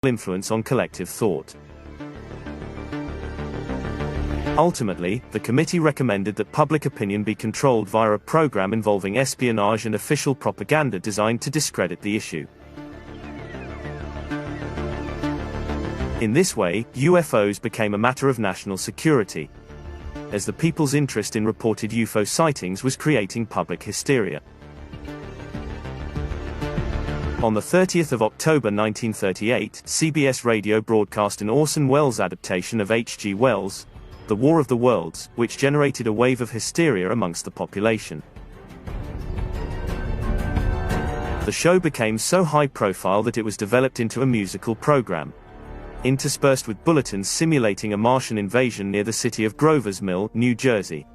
influence on collective thought. Ultimately, the committee recommended that public opinion be controlled via a program involving espionage and official propaganda designed to discredit the issue. In this way, UFOs became a matter of national security, as the people's interest in reported UFO sightings was creating public hysteria. On the 30th of October 1938, CBS Radio broadcast an Orson Welles adaptation of H.G. Wells' The War of the Worlds, which generated a wave of hysteria amongst the population. The show became so high profile that it was developed into a musical program, interspersed with bulletins simulating a Martian invasion near the city of Grover's Mill, New Jersey.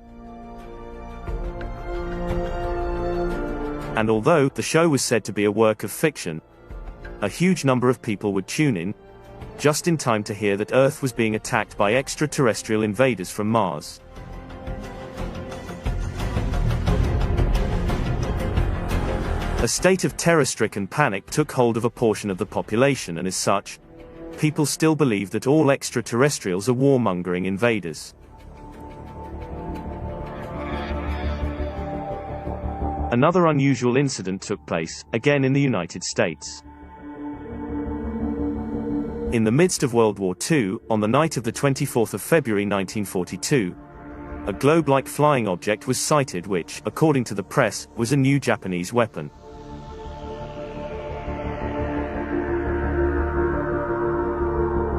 And although the show was said to be a work of fiction, a huge number of people would tune in, just in time to hear that Earth was being attacked by extraterrestrial invaders from Mars. A state of terror-stricken panic took hold of a portion of the population, and as such, people still believe that all extraterrestrials are warmongering invaders. Another unusual incident took place, again in the United States. In the midst of World War II, on the night of the 24th of February 1942, a globe-like flying object was sighted which, according to the press, was a new Japanese weapon.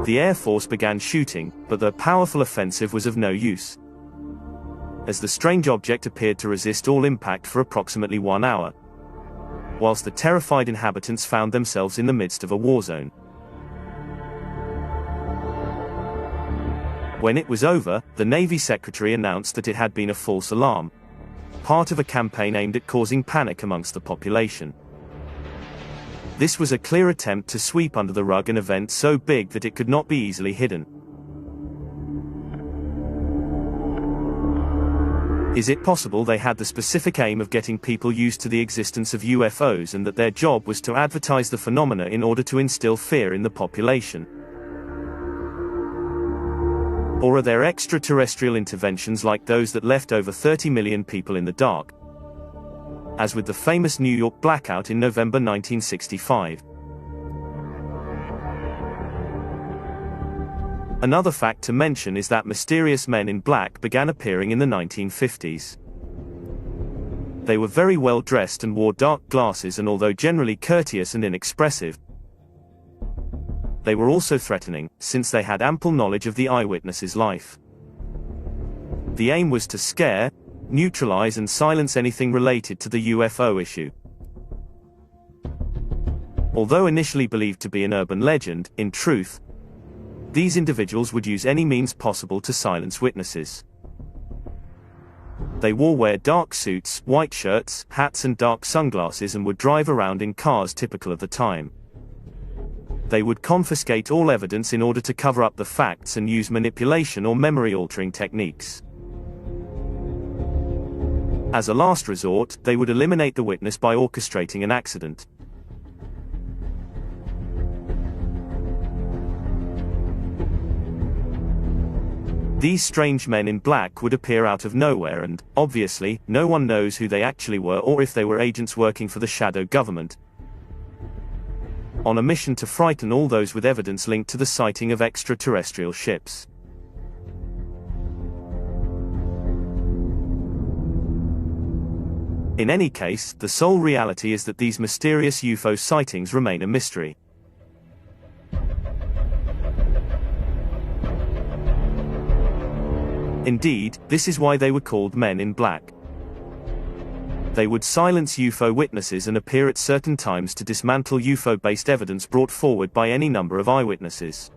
The Air Force began shooting, but the powerful offensive was of no use, as the strange object appeared to resist all impact for approximately 1 hour, whilst the terrified inhabitants found themselves in the midst of a war zone. When it was over, the Navy Secretary announced that it had been a false alarm, part of a campaign aimed at causing panic amongst the population. This was a clear attempt to sweep under the rug an event so big that it could not be easily hidden. Is it possible they had the specific aim of getting people used to the existence of UFOs and that their job was to advertise the phenomena in order to instill fear in the population? Or are there extraterrestrial interventions like those that left over 30 million people in the dark, as with the famous New York blackout in November 1965? Another fact to mention is that mysterious men in black began appearing in the 1950s. They were very well dressed and wore dark glasses, and although generally courteous and inexpressive, they were also threatening, since they had ample knowledge of the eyewitness's life. The aim was to scare, neutralize and silence anything related to the UFO issue. Although initially believed to be an urban legend, in truth, these individuals would use any means possible to silence witnesses. They wore dark suits, white shirts, hats and dark sunglasses, and would drive around in cars typical of the time. They would confiscate all evidence in order to cover up the facts and use manipulation or memory-altering techniques. As a last resort, they would eliminate the witness by orchestrating an accident. These strange men in black would appear out of nowhere, and, obviously, no one knows who they actually were or if they were agents working for the shadow government, on a mission to frighten all those with evidence linked to the sighting of extraterrestrial ships. In any case, the sole reality is that these mysterious UFO sightings remain a mystery. Indeed, this is why they were called Men in Black. They would silence UFO witnesses and appear at certain times to dismantle UFO-based evidence brought forward by any number of eyewitnesses.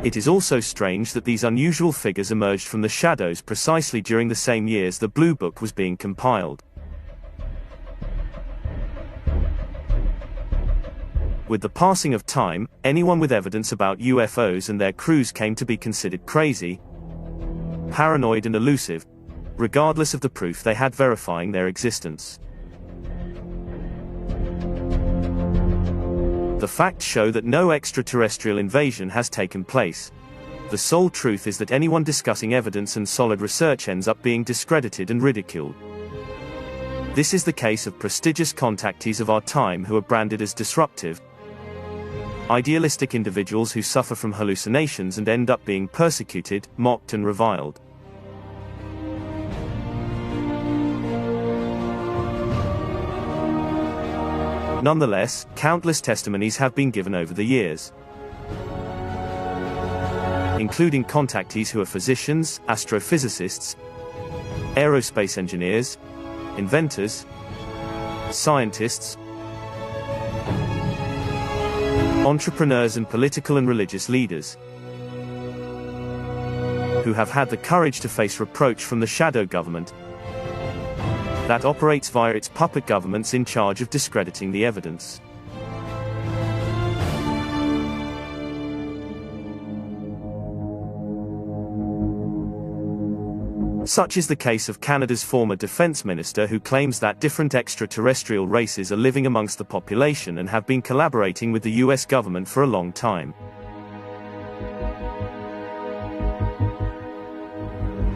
It is also strange that these unusual figures emerged from the shadows precisely during the same years the Blue Book was being compiled. With the passing of time, anyone with evidence about UFOs and their crews came to be considered crazy, paranoid and elusive, regardless of the proof they had verifying their existence. The facts show that no extraterrestrial invasion has taken place. The sole truth is that anyone discussing evidence and solid research ends up being discredited and ridiculed. This is the case of prestigious contactees of our time who are branded as disruptive, idealistic individuals who suffer from hallucinations and end up being persecuted, mocked and reviled. Nonetheless, countless testimonies have been given over the years, including contactees who are physicians, astrophysicists, aerospace engineers, inventors, scientists, entrepreneurs and political and religious leaders, who have had the courage to face reproach from the shadow government that operates via its puppet governments in charge of discrediting the evidence. Such is the case of Canada's former defense minister, who claims that different extraterrestrial races are living amongst the population and have been collaborating with the US government for a long time.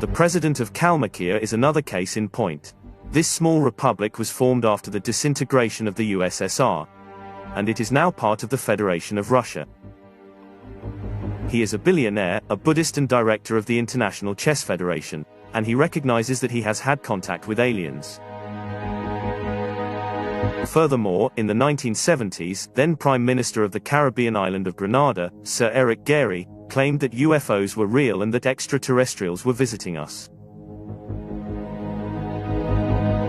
The president of Kalmykia is another case in point. This small republic was formed after the disintegration of the USSR, and it is now part of the Federation of Russia. He is a billionaire, a Buddhist and director of the International Chess Federation, and he recognizes that he has had contact with aliens. Furthermore, in the 1970s, then Prime Minister of the Caribbean island of Grenada, Sir Eric Gairy, claimed that UFOs were real and that extraterrestrials were visiting us.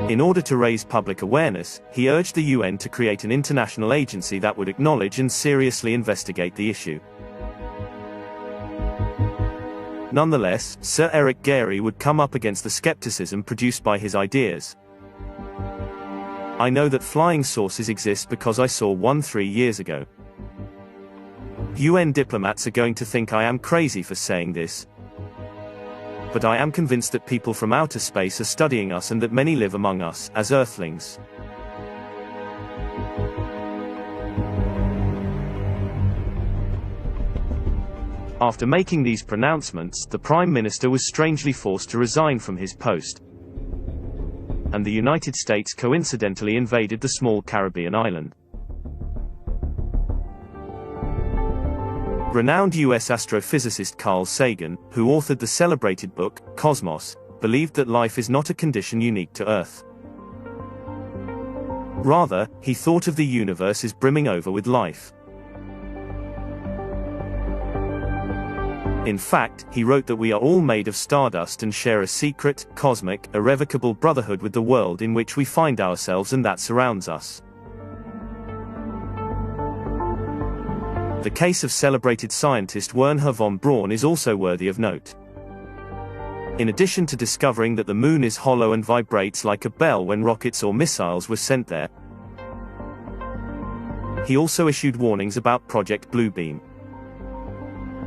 In order to raise public awareness, he urged the UN to create an international agency that would acknowledge and seriously investigate the issue. Nonetheless, Sir Eric Gairy would come up against the skepticism produced by his ideas. I know that flying saucers exist because I saw one 3 years ago. UN diplomats are going to think I am crazy for saying this, but I am convinced that people from outer space are studying us and that many live among us, as Earthlings. After making these pronouncements, the Prime Minister was strangely forced to resign from his post, and the United States coincidentally invaded the small Caribbean island. Renowned US astrophysicist Carl Sagan, who authored the celebrated book, Cosmos, believed that life is not a condition unique to Earth. Rather, he thought of the universe as brimming over with life. In fact, he wrote that we are all made of stardust and share a secret, cosmic, irrevocable brotherhood with the world in which we find ourselves and that surrounds us. The case of celebrated scientist Wernher von Braun is also worthy of note. In addition to discovering that the moon is hollow and vibrates like a bell when rockets or missiles were sent there, he also issued warnings about Project Bluebeam.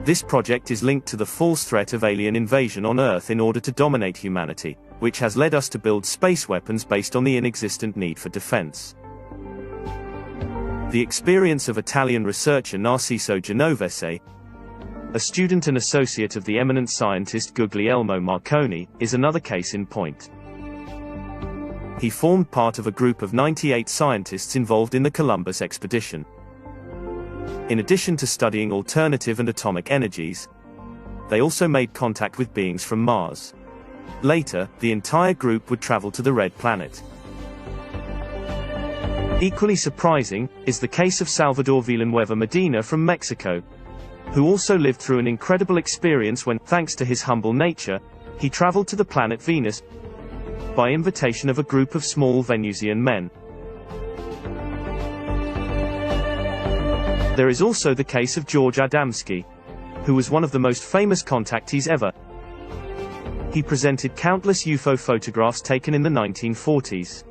This project is linked to the false threat of alien invasion on Earth in order to dominate humanity, which has led us to build space weapons based on the inexistent need for defense. The experience of Italian researcher Narciso Genovese, a student and associate of the eminent scientist Guglielmo Marconi, is another case in point. He formed part of a group of 98 scientists involved in the Columbus expedition. In addition to studying alternative and atomic energies, they also made contact with beings from Mars. Later, the entire group would travel to the Red Planet. Equally surprising is the case of Salvador Villanueva Medina from Mexico, who also lived through an incredible experience when, thanks to his humble nature, he traveled to the planet Venus by invitation of a group of small Venusian men. There is also the case of George Adamski, who was one of the most famous contactees ever. He presented countless UFO photographs taken in the 1940s.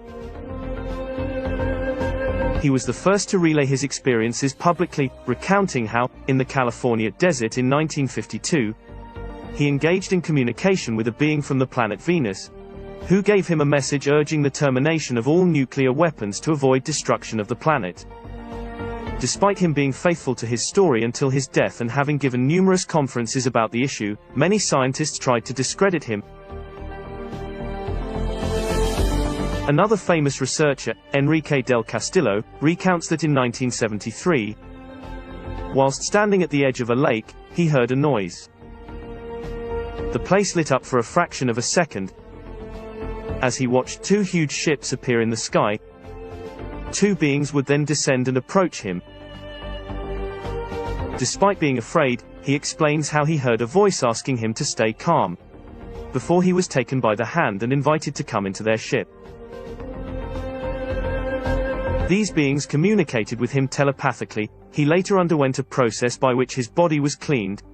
He was the first to relay his experiences publicly, recounting how, in the California desert in 1952, he engaged in communication with a being from the planet Venus, who gave him a message urging the termination of all nuclear weapons to avoid destruction of the planet. Despite him being faithful to his story until his death and having given numerous conferences about the issue, many scientists tried to discredit him. Another famous researcher, Enrique del Castillo, recounts that in 1973, whilst standing at the edge of a lake, he heard a noise. The place lit up for a fraction of a second, as he watched two huge ships appear in the sky. Two beings would then descend and approach him. Despite being afraid, he explains how he heard a voice asking him to stay calm, before he was taken by the hand and invited to come into their ship. These beings communicated with him telepathically. He later underwent a process by which his body was cleaned.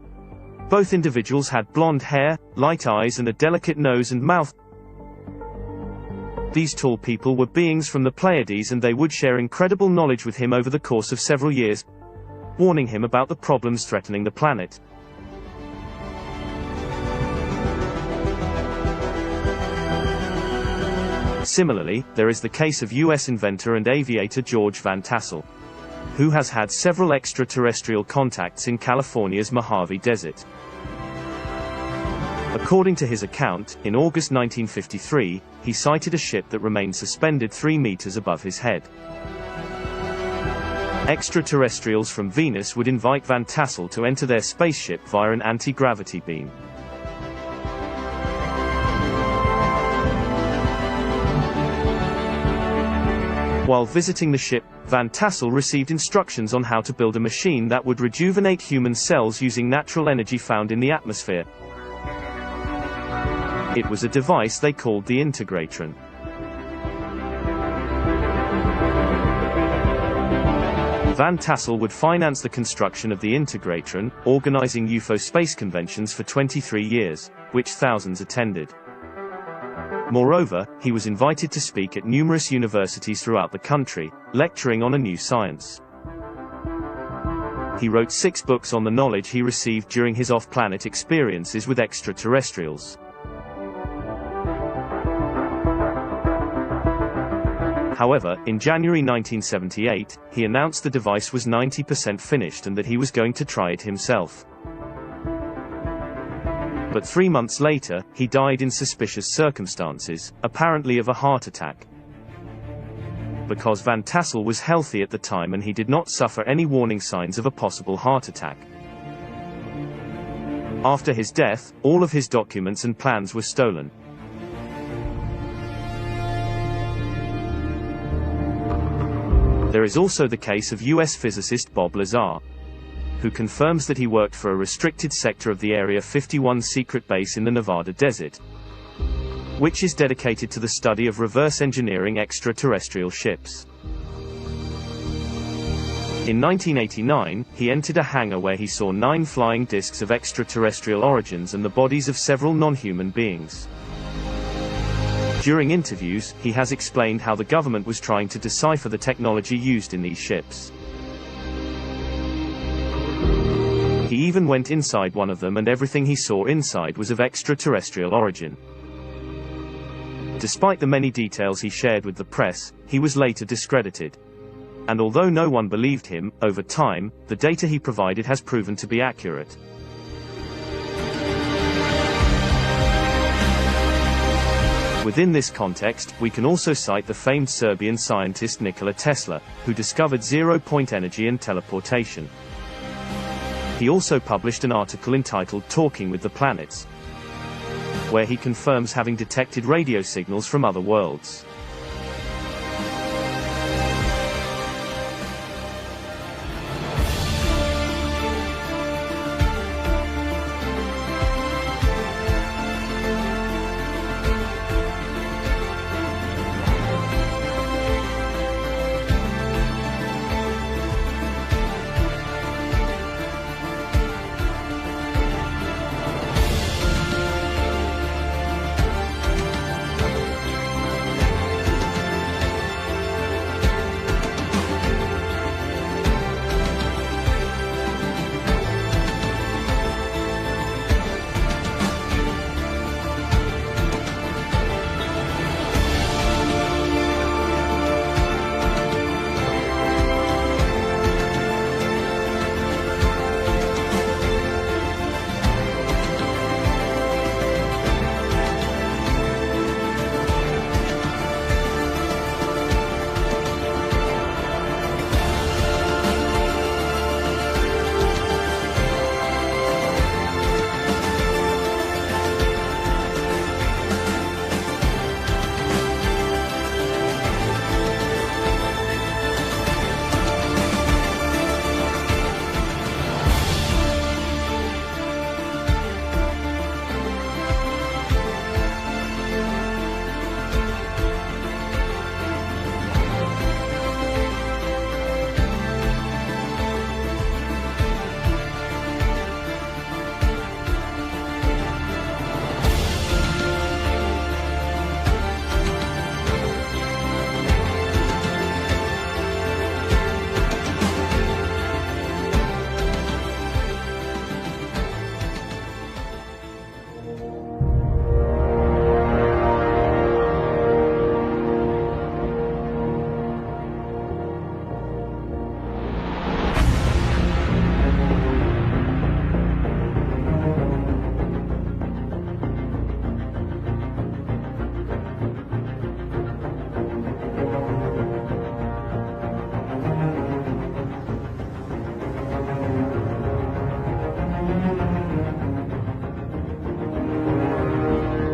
Both individuals had blonde hair, light eyes and a delicate nose and mouth. These tall people were beings from the Pleiades, and they would share incredible knowledge with him over the course of several years, warning him about the problems threatening the planet. Similarly, there is the case of US inventor and aviator George Van Tassel, who has had several extraterrestrial contacts in California's Mojave Desert. According to his account, in August 1953, he sighted a ship that remained suspended 3 meters above his head. Extraterrestrials from Venus would invite Van Tassel to enter their spaceship via an anti-gravity beam. While visiting the ship, Van Tassel received instructions on how to build a machine that would rejuvenate human cells using natural energy found in the atmosphere. It was a device they called the Integratron. Van Tassel would finance the construction of the Integratron, organizing UFO space conventions for 23 years, which thousands attended. Moreover, he was invited to speak at numerous universities throughout the country, lecturing on a new science. He wrote 6 books on the knowledge he received during his off-planet experiences with extraterrestrials. However, in January 1978, he announced the device was 90% finished and that he was going to try it himself. But 3 months later, he died in suspicious circumstances, apparently of a heart attack. Because Van Tassel was healthy at the time and he did not suffer any warning signs of a possible heart attack. After his death, all of his documents and plans were stolen. There is also the case of US physicist Bob Lazar, who confirms that he worked for a restricted sector of the Area 51 secret base in the Nevada desert, which is dedicated to the study of reverse engineering extraterrestrial ships. In 1989, he entered a hangar where he saw 9 flying discs of extraterrestrial origins and the bodies of several non-human beings. During interviews, he has explained how the government was trying to decipher the technology used in these ships. He even went inside one of them, and everything he saw inside was of extraterrestrial origin. Despite the many details he shared with the press, he was later discredited. And although no one believed him, over time, the data he provided has proven to be accurate. Within this context, we can also cite the famed Serbian scientist Nikola Tesla, who discovered zero-point energy and teleportation. He also published an article entitled Talking with the Planets, where he confirms having detected radio signals from other worlds.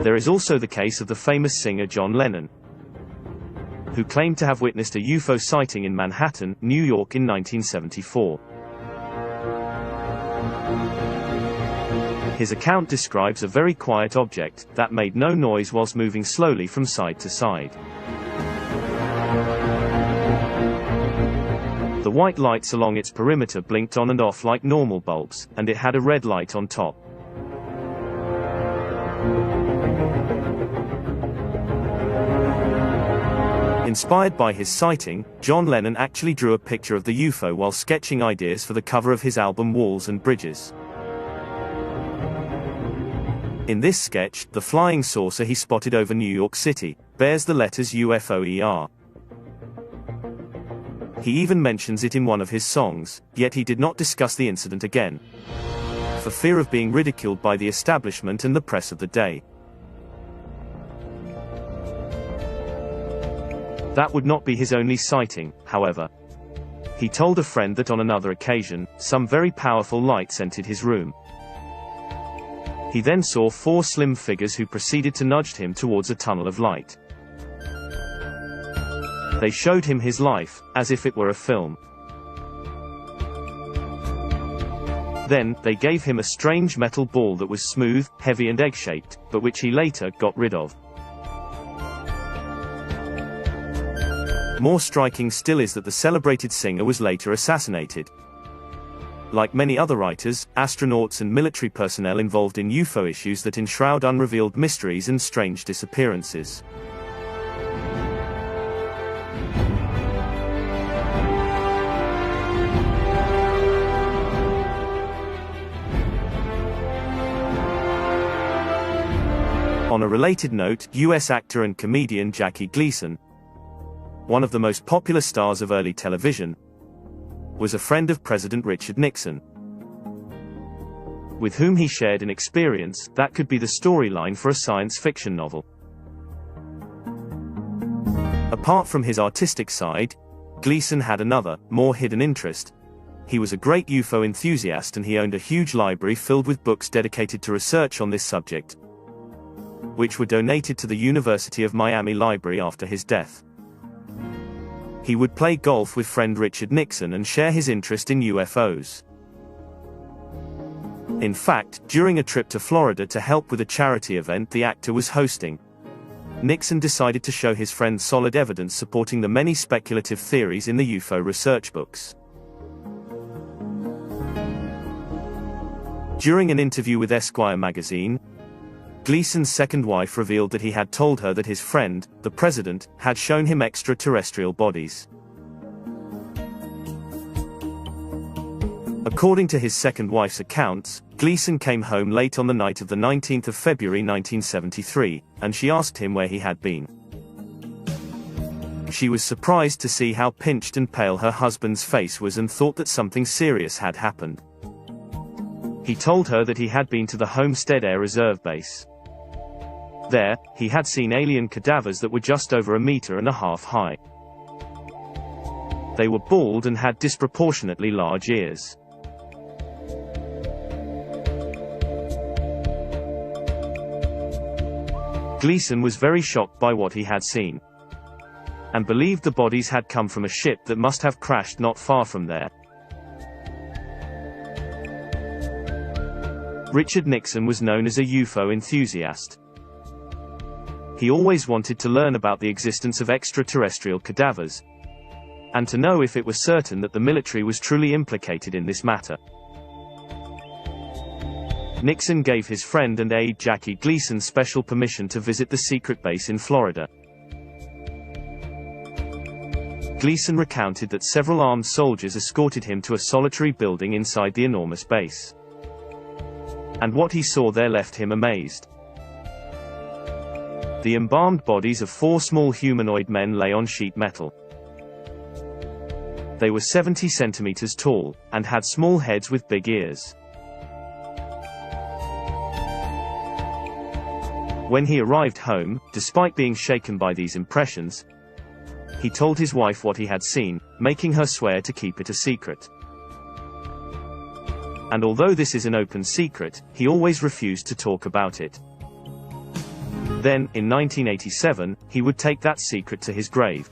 There is also the case of the famous singer John Lennon, who claimed to have witnessed a UFO sighting in Manhattan, New York in 1974. His account describes a very quiet object that made no noise whilst moving slowly from side to side. The white lights along its perimeter blinked on and off like normal bulbs, and it had a red light on top. Inspired by his sighting, John Lennon actually drew a picture of the UFO while sketching ideas for the cover of his album Walls and Bridges. In this sketch, the flying saucer he spotted over New York City bears the letters UFOER. He even mentions it in one of his songs, yet he did not discuss the incident again, for fear of being ridiculed by the establishment and the press of the day. That would not be his only sighting, however. He told a friend that on another occasion, some very powerful lights entered his room. He then saw 4 slim figures who proceeded to nudge him towards a tunnel of light. They showed him his life, as if it were a film. Then, they gave him a strange metal ball that was smooth, heavy and egg-shaped, but which he later got rid of. More striking still is that the celebrated singer was later assassinated. Like many other writers, astronauts and military personnel involved in UFO issues that enshroud unrevealed mysteries and strange disappearances. On a related note, US actor and comedian Jackie Gleason, one of the most popular stars of early television, was a friend of President Richard Nixon, with whom he shared an experience that could be the storyline for a science fiction novel. Apart from his artistic side, Gleason had another, more hidden interest. He was a great UFO enthusiast and he owned a huge library filled with books dedicated to research on this subject, which were donated to the University of Miami Library after his death. He would play golf with friend Richard Nixon and share his interest in UFOs. In fact, during a trip to Florida to help with a charity event the actor was hosting, Nixon decided to show his friend solid evidence supporting the many speculative theories in the UFO research books. During an interview with Esquire magazine, Gleason's second wife revealed that he had told her that his friend, the president, had shown him extraterrestrial bodies. According to his second wife's accounts, Gleason came home late on the night of the 19th of February 1973, and she asked him where he had been. She was surprised to see how pinched and pale her husband's face was and thought that something serious had happened. He told her that he had been to the Homestead Air Reserve Base. There, he had seen alien cadavers that were just over 1.5 meters high. They were bald and had disproportionately large ears. Gleason was very shocked by what he had seen, and believed the bodies had come from a ship that must have crashed not far from there. Richard Nixon was known as a UFO enthusiast. He always wanted to learn about the existence of extraterrestrial cadavers, and to know if it was certain that the military was truly implicated in this matter. Nixon gave his friend and aide Jackie Gleason special permission to visit the secret base in Florida. Gleason recounted that several armed soldiers escorted him to a solitary building inside the enormous base, and what he saw there left him amazed. The embalmed bodies of 4 small humanoid men lay on sheet metal. They were 70 centimeters tall, and had small heads with big ears. When he arrived home, despite being shaken by these impressions, he told his wife what he had seen, making her swear to keep it a secret. And although this is an open secret, he always refused to talk about it. Then, in 1987, he would take that secret to his grave.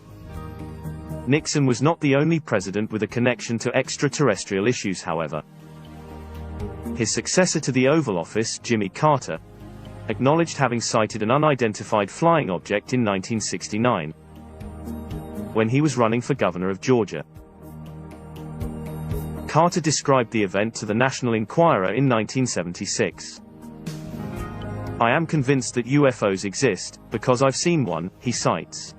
Nixon was not the only president with a connection to extraterrestrial issues, however. His successor to the Oval Office, Jimmy Carter, acknowledged having sighted an unidentified flying object in 1969, when he was running for governor of Georgia. Carter described the event to the National Enquirer in 1976. "I am convinced that UFOs exist, because I've seen one," he cites.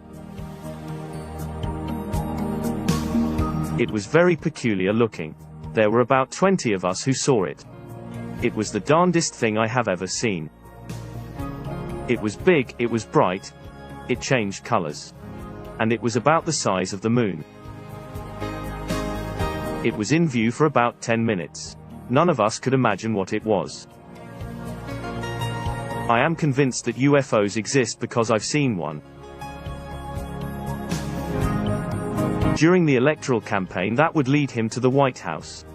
"It was very peculiar looking. There were about 20 of us who saw it. It was the darndest thing I have ever seen. It was big, it was bright, it changed colors. And it was about the size of the moon. It was in view for about 10 minutes. None of us could imagine what it was. I am convinced that UFOs exist because I've seen one." During the electoral campaign that would lead him to the White House,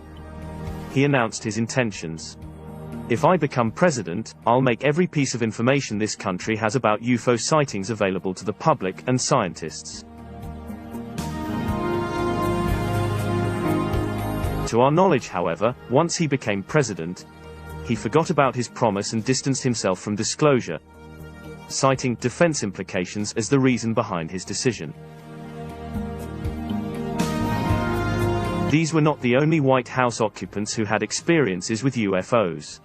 he announced his intentions. "If I become president, I'll make every piece of information this country has about UFO sightings available to the public and scientists." To our knowledge, however, once he became president, he forgot about his promise and distanced himself from disclosure, citing defense implications as the reason behind his decision. These were not the only White House occupants who had experiences with UFOs.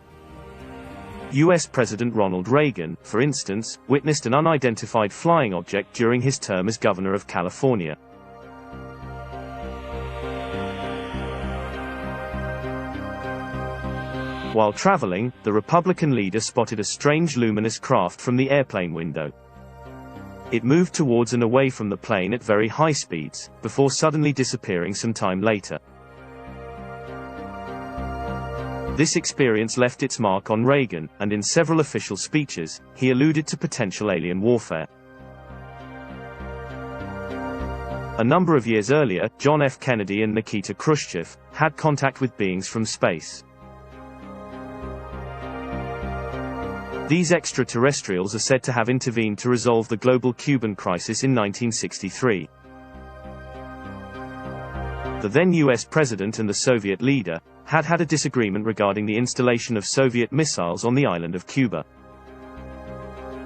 US President Ronald Reagan, for instance, witnessed an unidentified flying object during his term as governor of California. While traveling, the Republican leader spotted a strange luminous craft from the airplane window. It moved towards and away from the plane at very high speeds, before suddenly disappearing some time later. This experience left its mark on Reagan, and in several official speeches, he alluded to potential alien warfare. A number of years earlier, John F. Kennedy and Nikita Khrushchev had contact with beings from space. These extraterrestrials are said to have intervened to resolve the global Cuban crisis in 1963. The then US president and the Soviet leader had a disagreement regarding the installation of Soviet missiles on the island of Cuba,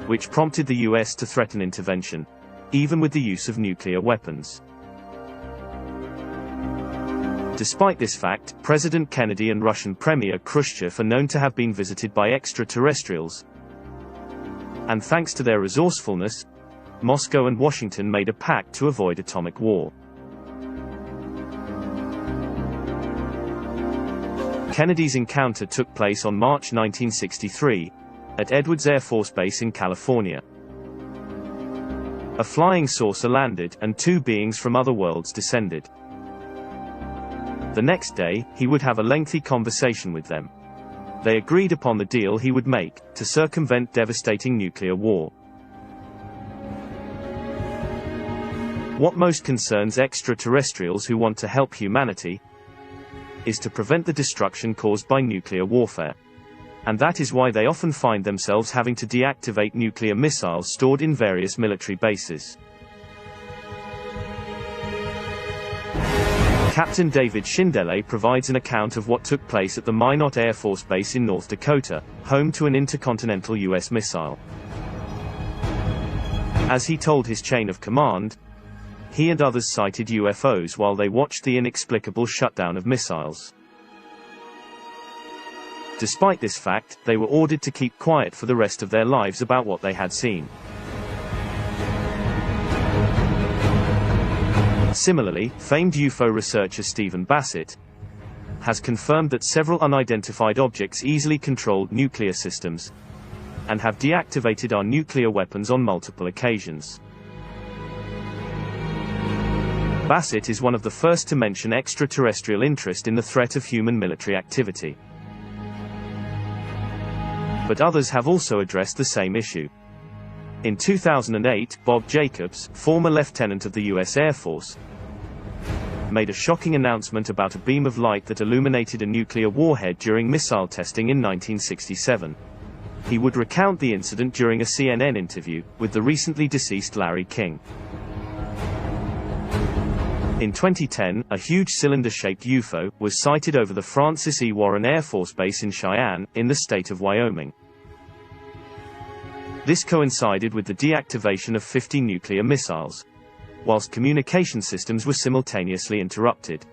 which prompted the US to threaten intervention, even with the use of nuclear weapons. Despite this fact, President Kennedy and Russian Premier Khrushchev are known to have been visited by extraterrestrials, and thanks to their resourcefulness, Moscow and Washington made a pact to avoid atomic war. Kennedy's encounter took place on March 1963, at Edwards Air Force Base in California. A flying saucer landed, and two beings from other worlds descended. The next day, he would have a lengthy conversation with them. They agreed upon the deal he would make, to circumvent devastating nuclear war. What most concerns extraterrestrials who want to help humanity is to prevent the destruction caused by nuclear warfare. And that is why they often find themselves having to deactivate nuclear missiles stored in various military bases. Captain David Schindele provides an account of what took place at the Minot Air Force Base in North Dakota, home to an intercontinental US missile. As he told his chain of command, he and others sighted UFOs while they watched the inexplicable shutdown of missiles. Despite this fact, they were ordered to keep quiet for the rest of their lives about what they had seen. Similarly, famed UFO researcher Stephen Bassett has confirmed that several unidentified objects easily controlled nuclear systems and have deactivated our nuclear weapons on multiple occasions. Bassett is one of the first to mention extraterrestrial interest in the threat of human military activity. But others have also addressed the same issue. In 2008, Bob Jacobs, former lieutenant of the US Air Force, made a shocking announcement about a beam of light that illuminated a nuclear warhead during missile testing in 1967. He would recount the incident during a CNN interview with the recently deceased Larry King. In 2010, a huge cylinder-shaped UFO was sighted over the Francis E. Warren Air Force Base in Cheyenne, in the state of Wyoming. This coincided with the deactivation of 50 nuclear missiles, whilst communication systems were simultaneously interrupted.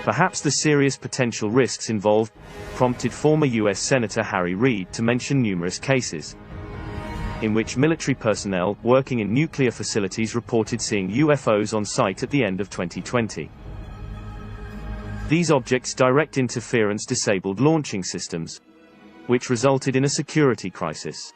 Perhaps the serious potential risks involved prompted former U.S. Senator Harry Reid to mention numerous cases in which military personnel working in nuclear facilities reported seeing UFOs on site at the end of 2020. These objects' direct interference disabled launching systems, which resulted in a security crisis.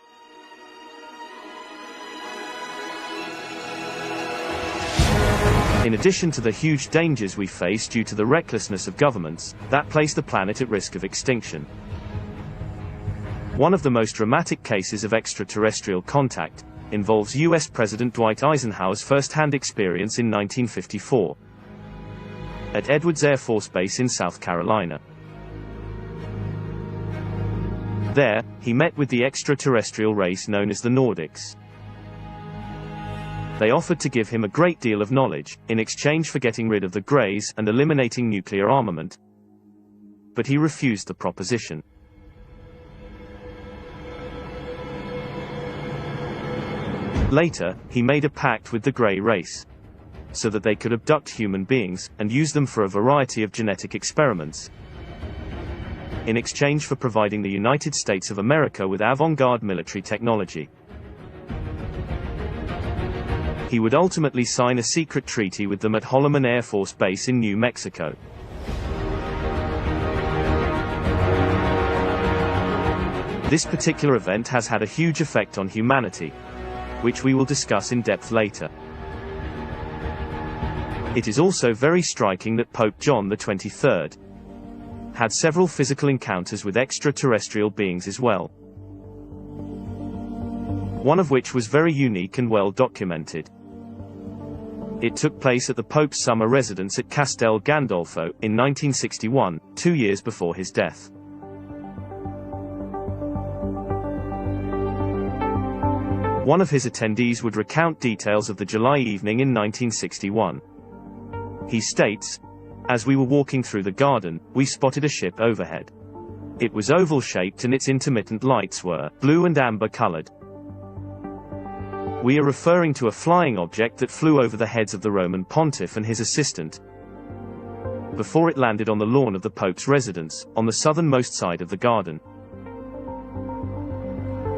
In addition to the huge dangers we face due to the recklessness of governments that place the planet at risk of extinction, one of the most dramatic cases of extraterrestrial contact involves U.S. President Dwight Eisenhower's first-hand experience in 1954 at Edwards Air Force Base in South Carolina. There, he met with the extraterrestrial race known as the Nordics. They offered to give him a great deal of knowledge in exchange for getting rid of the Greys and eliminating nuclear armament, but he refused the proposition. Later, he made a pact with the Grey race, so that they could abduct human beings and use them for a variety of genetic experiments, in exchange for providing the United States of America with avant-garde military technology. He would ultimately sign a secret treaty with them at Holloman Air Force Base in New Mexico. This particular event has had a huge effect on humanity, which we will discuss in depth later. It is also very striking that Pope John XXIII had several physical encounters with extraterrestrial beings as well, one of which was very unique and well documented. It took place at the Pope's summer residence at Castel Gandolfo in 1961, 2 years before his death. One of his attendees would recount details of the July evening in 1961. He states, "As we were walking through the garden, we spotted a ship overhead. It was oval-shaped and its intermittent lights were blue and amber-colored. We are referring to a flying object that flew over the heads of the Roman pontiff and his assistant before it landed on the lawn of the Pope's residence, on the southernmost side of the garden.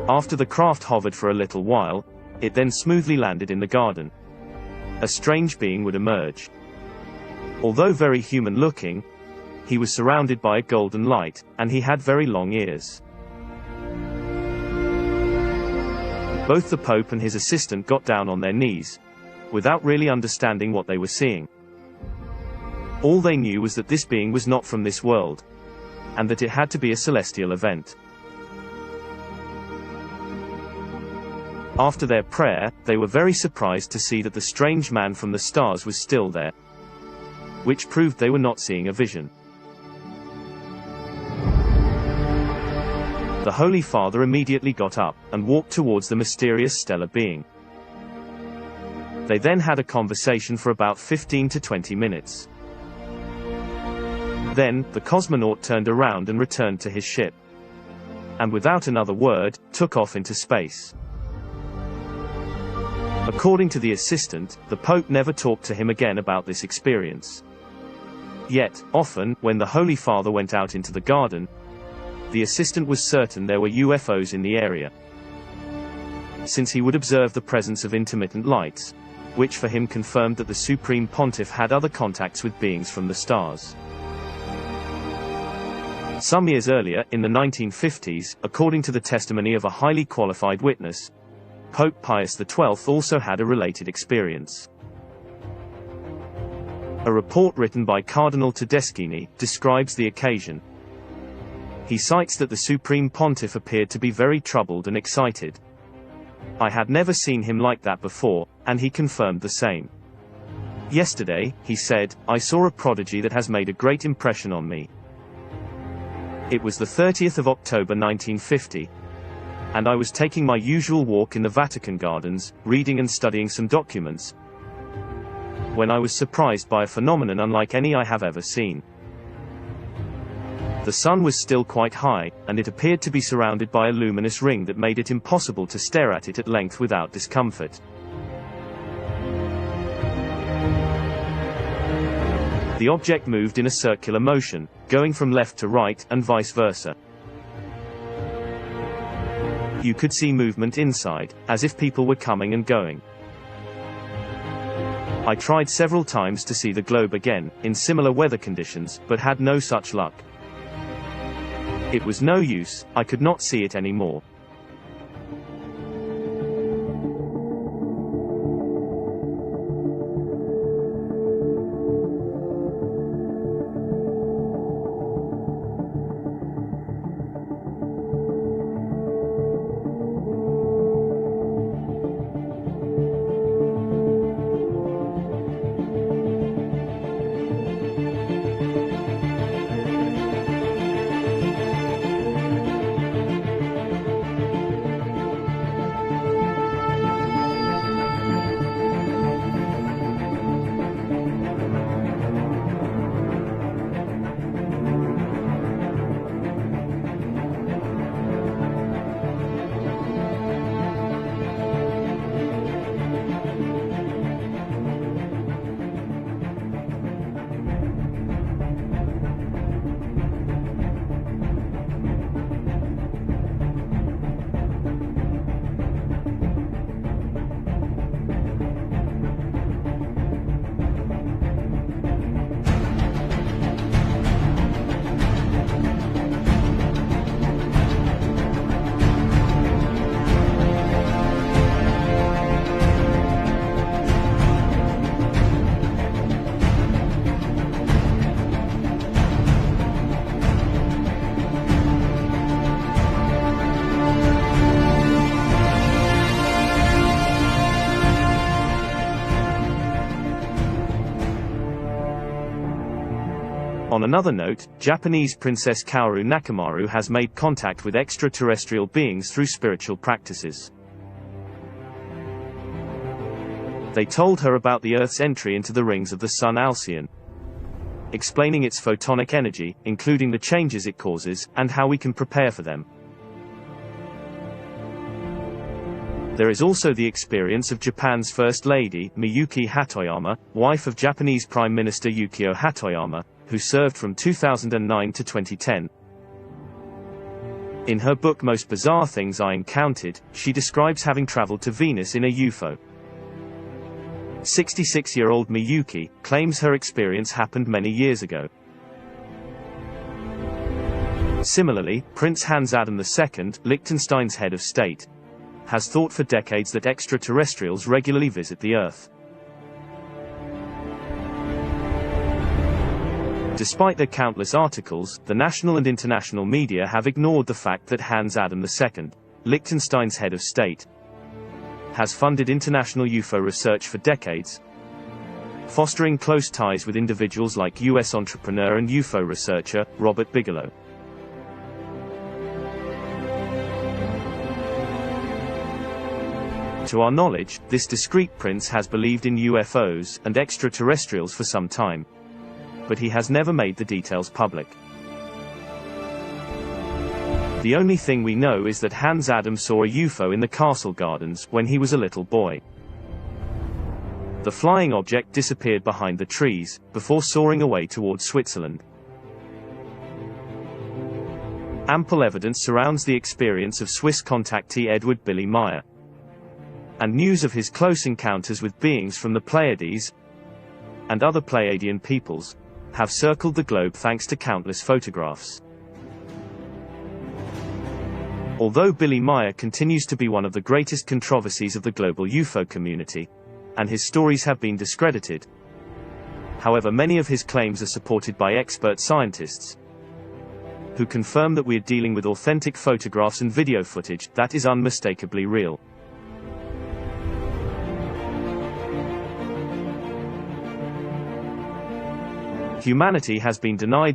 After the craft hovered for a little while, it then smoothly landed in the garden. A strange being would emerge. Although very human-looking, he was surrounded by a golden light, and he had very long ears. Both the Pope and his assistant got down on their knees, without really understanding what they were seeing. All they knew was that this being was not from this world, and that it had to be a celestial event. After their prayer, they were very surprised to see that the strange man from the stars was still there, which proved they were not seeing a vision. The Holy Father immediately got up and walked towards the mysterious stellar being. They then had a conversation for about 15 to 20 minutes. Then, the cosmonaut turned around and returned to his ship, and without another word, took off into space. According to the assistant, the Pope never talked to him again about this experience. Yet, often, when the Holy Father went out into the garden, the assistant was certain there were UFOs in the area, since he would observe the presence of intermittent lights, which for him confirmed that the Supreme Pontiff had other contacts with beings from the stars. Some years earlier, in the 1950s, according to the testimony of a highly qualified witness, Pope Pius XII also had a related experience. A report written by Cardinal Tedeschini describes the occasion. He cites that the Supreme Pontiff appeared to be very troubled and excited. "I had never seen him like that before," and he confirmed the same. "Yesterday," he said, "I saw a prodigy that has made a great impression on me. It was the 30th of October 1950, and I was taking my usual walk in the Vatican Gardens, reading and studying some documents, when I was surprised by a phenomenon unlike any I have ever seen. The sun was still quite high, and it appeared to be surrounded by a luminous ring that made it impossible to stare at it at length without discomfort. The object moved in a circular motion, going from left to right, and vice versa. You could see movement inside, as if people were coming and going. I tried several times to see the globe again, in similar weather conditions, but had no such luck. It was no use, I could not see it anymore. On another note, Japanese Princess Kaoru Nakamaru has made contact with extraterrestrial beings through spiritual practices. They told her about the Earth's entry into the rings of the Sun Alcyon, explaining its photonic energy, including the changes it causes, and how we can prepare for them. There is also the experience of Japan's First Lady, Miyuki Hatoyama, wife of Japanese Prime Minister Yukio Hatoyama, who served from 2009 to 2010. In her book Most Bizarre Things I Encountered, she describes having traveled to Venus in a UFO. 66-year-old Miyuki claims her experience happened many years ago. Similarly, Prince Hans Adam II, Liechtenstein's head of state, has thought for decades that extraterrestrials regularly visit the Earth. Despite their countless articles, the national and international media have ignored the fact that Hans Adam II, Liechtenstein's head of state, has funded international UFO research for decades, fostering close ties with individuals like US entrepreneur and UFO researcher, Robert Bigelow. To our knowledge, this discreet prince has believed in UFOs and extraterrestrials for some time, but he has never made the details public. The only thing we know is that Hans Adam saw a UFO in the castle gardens when he was a little boy. The flying object disappeared behind the trees, before soaring away towards Switzerland. Ample evidence surrounds the experience of Swiss contactee Edward Billy Meyer, and news of his close encounters with beings from the Pleiades and other Pleiadian peoples have circled the globe thanks to countless photographs. Although Billy Meyer continues to be one of the greatest controversies of the global UFO community, and his stories have been discredited, however, many of his claims are supported by expert scientists, who confirm that we are dealing with authentic photographs and video footage that is unmistakably real. Humanity has been denied